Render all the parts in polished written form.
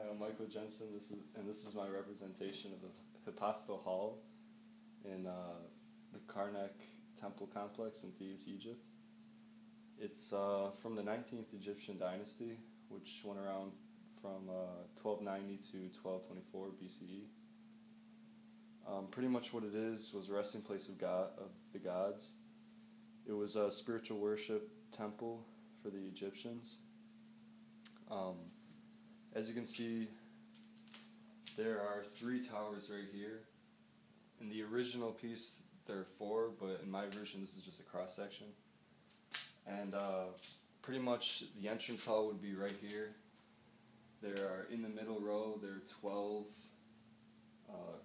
I'm Michael Jensen. This is my representation of the Hypostyle Hall in the Karnak Temple complex in Thebes, Egypt. It's from the 19th Egyptian dynasty, which went around from 1290 to 1224 BCE. Pretty much what it is was a resting place of the gods. It was a spiritual worship temple for the Egyptians. As you can see, there are 3 towers right here. In the original piece, there are 4, but in my version, this is just a cross-section. And pretty much the entrance hall would be right here. There are, in the middle row, there are 12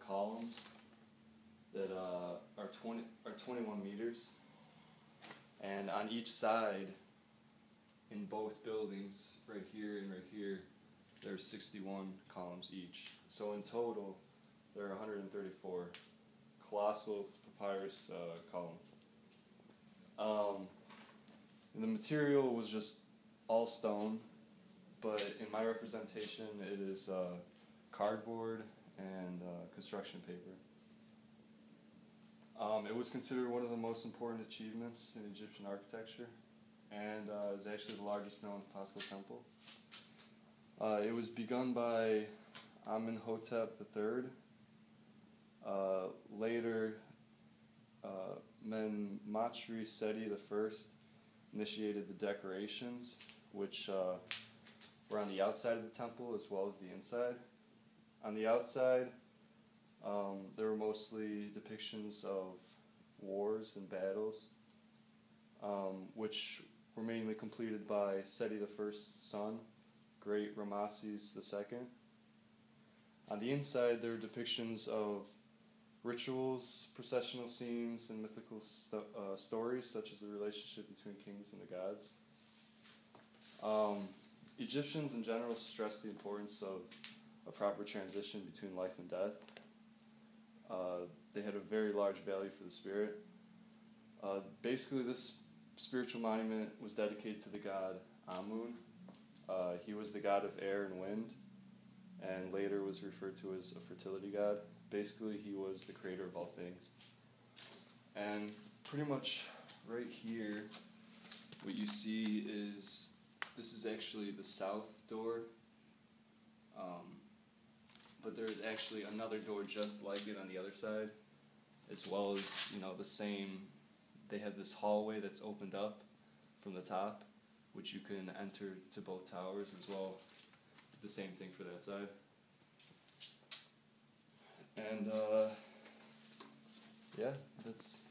columns that are 21 meters. And on each side, in both buildings, right here and right here, there are 61 columns each. So in total, there are 134 colossal papyrus columns. And the material was just all stone, but in my representation, it is cardboard and construction paper. It was considered one of the most important achievements in Egyptian architecture, and is actually the largest known Hypostyle temple. It was begun by Amenhotep III. Later, Menmatri Seti I initiated the decorations, which were on the outside of the temple as well as the inside. On the outside, there were mostly depictions of wars and battles, which were mainly completed by Seti I's son, great Ramesses II. On the inside, there are depictions of rituals, processional scenes, and mythical stories, such as the relationship between kings and the gods. Egyptians in general stress the importance of a proper transition between life and death. They had a very large value for the spirit. Basically, this spiritual monument was dedicated to the god Amun. He was the god of air and wind, and later was referred to as a fertility god. Basically, he was the creator of all things. And pretty much right here, what you see is, this is actually the south door, but there's actually another door just like it on the other side, as well as, the same, they have this hallway that's opened up from the top, which you can enter to both towers as well. The same thing for that side. And yeah, that's